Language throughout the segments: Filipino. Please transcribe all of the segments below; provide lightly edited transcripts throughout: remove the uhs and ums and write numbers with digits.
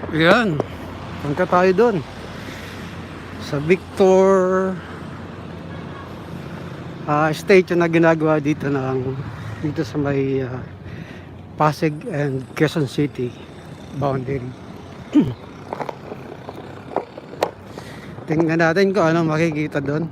Ayan, punta tayo doon sa Victor station na ginagawa dito sa may Pasig and Quezon City boundary. Tingnan natin kung anong makikita doon.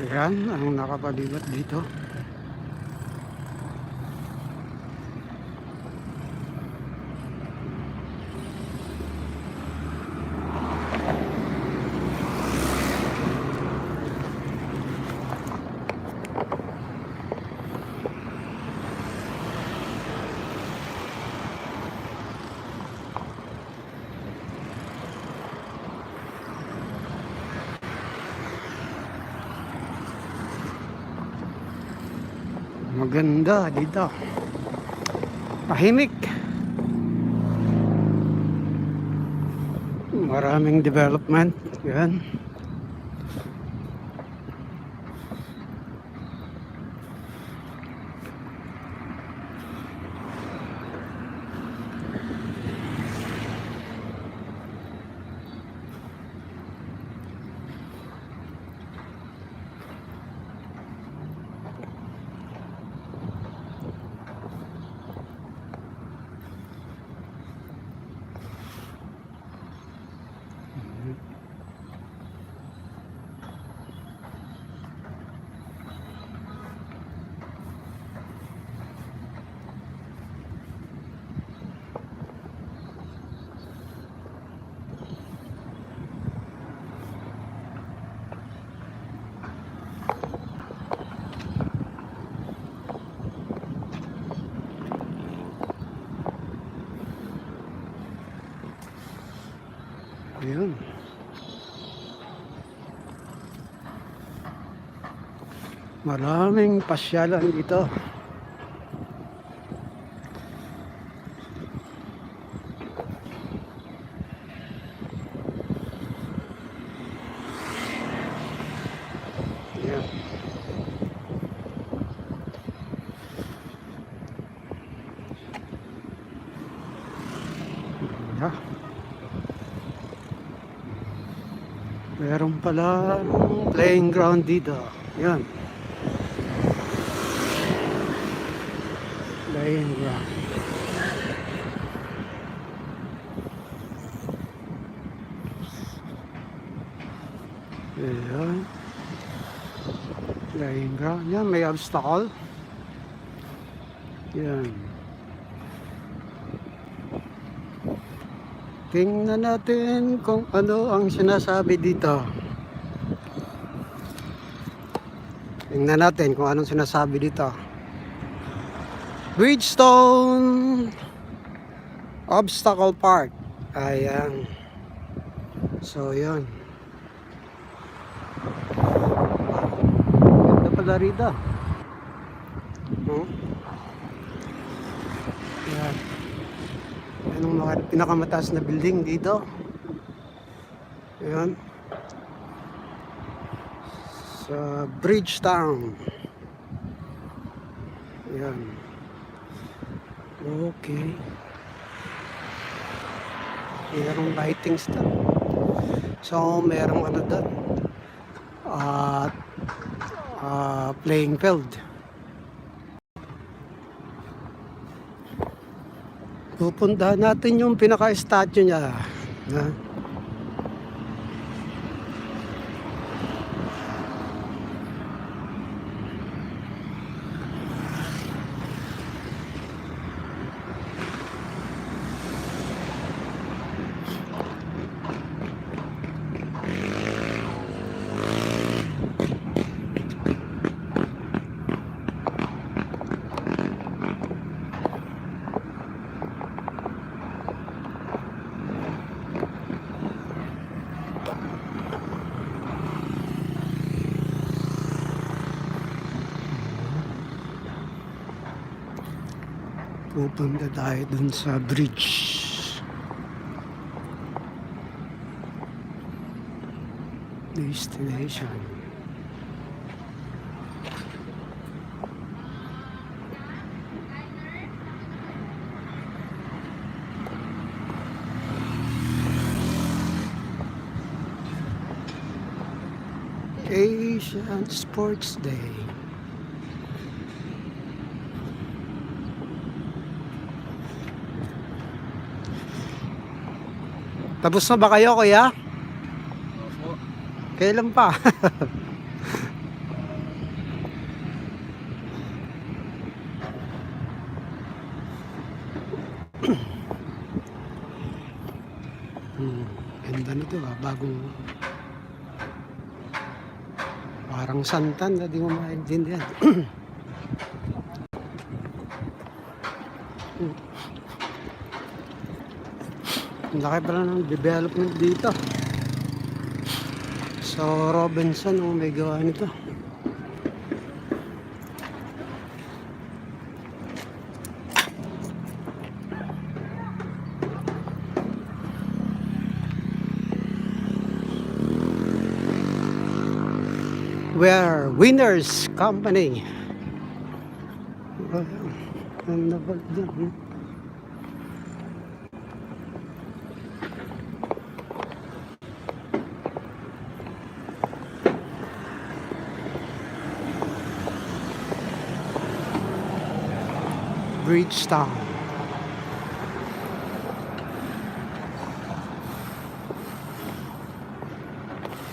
Ayan ang nakapalibot dito. Maganda dito. Tahimik. Maraming development. Yan. Ayun. Maraming pasyalan dito. Ayan. Yeah. Meron pala playing ground dito. Yan. Playing ground. Ayan. Playing ground. Yan, may obstacle. Yan. Tingnan natin kung ano ang sinasabi dito. Tingnan natin kung anong sinasabi dito. Bridgestone Obstacle Park. Ayan. So, yan. Ganda pala rito. Yan. Yan ang mga pinakamataas na building dito. Ayan. Sa Bridgetown. Ayan. Okay. Merong lighting stuff. So, merong ano doon. Playing field. Pupuntahan natin yung pinaka-statue niya. Na? Pupunta tayo dun sa bridge. Destination. Asian Sports Day. Tapos na ba kayo, kuya? Opo. Kailan pa? Ganda nito bagong parang santan na di mo maintindihan. Ang laki pala ng development dito. So Robinson, may gawa nito. We're Winners Company. Ang napag doon. Bridgetown.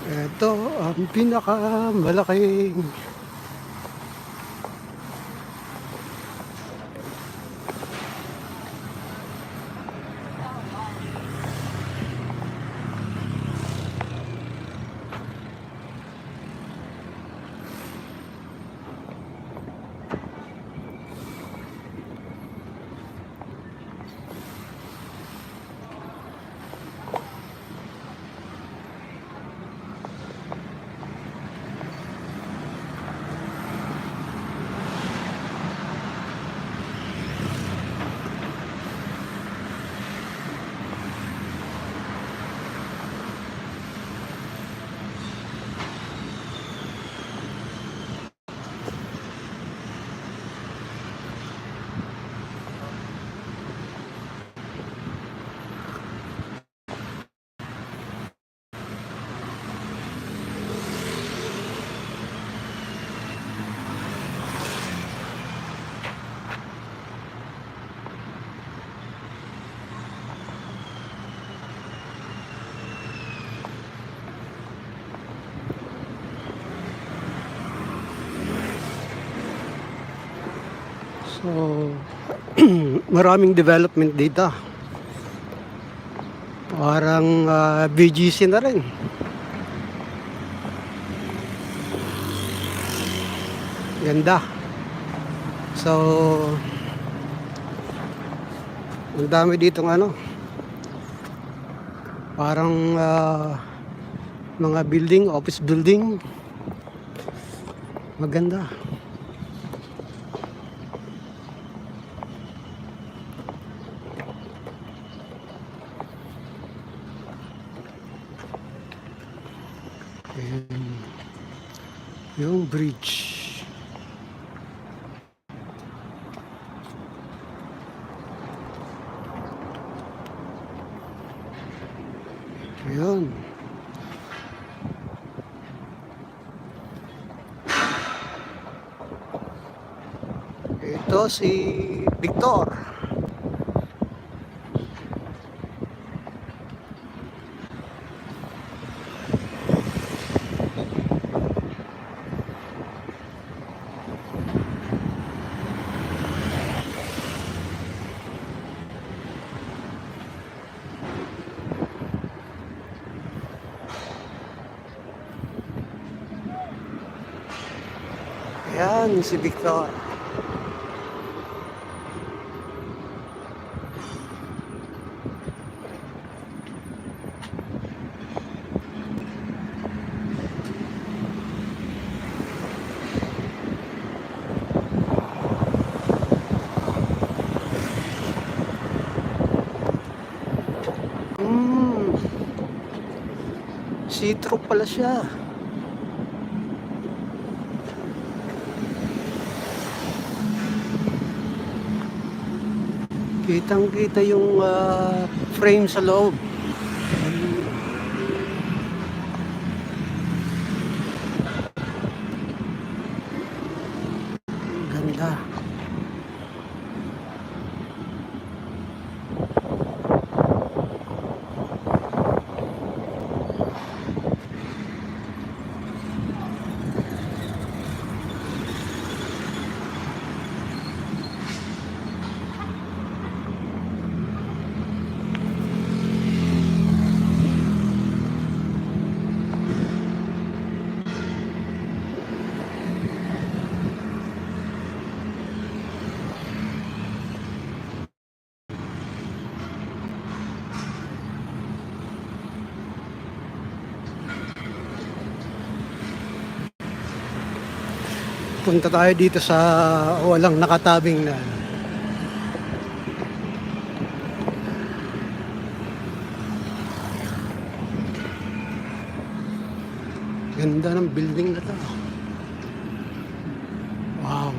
Ito ang pinakamalaking so maraming development dito. Parang BGC na rin. Ganda. So ang dami ditong parang mga building, office building. Maganda. Ayan. Yung bridge. Ayan. Ito si Victor. Yan, si Victor. See-through pala siya. Kitang-kita yung frame sa loob. Ganda. Punta tayo dito sa walang nakatabing na ganda ng building na to. Wow.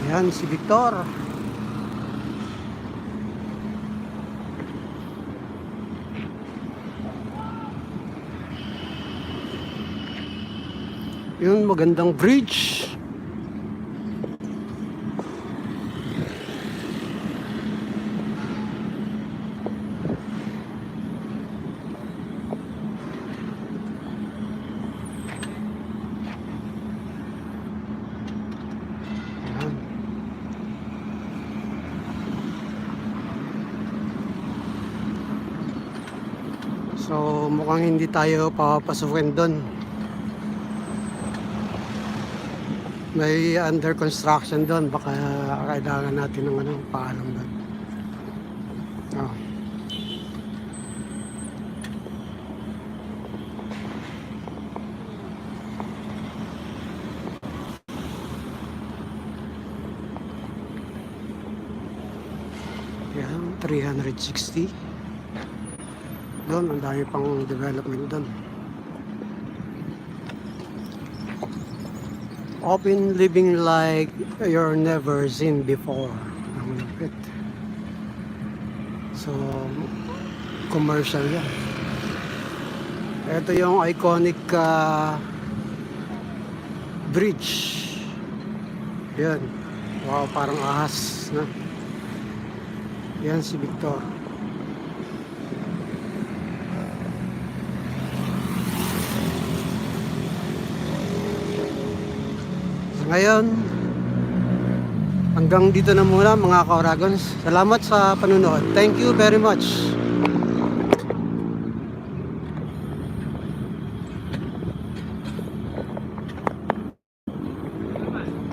Yan si Victor. Yun, magandang bridge. Yan. So mukhang hindi tayo papasukin doon. May under construction doon, baka kailangan natin ng paalam doon. Oh. Yan, 360. Doon, ang dami pang development doon. Open living like you're never seen before. Ang lupit. So, commercial yan. Ito yung iconic bridge. Yan. Wow, parang ahas na. Yan si Victor. Ngayon, hanggang dito na muna mga Kaoragons. Salamat sa panunood. Thank you very much.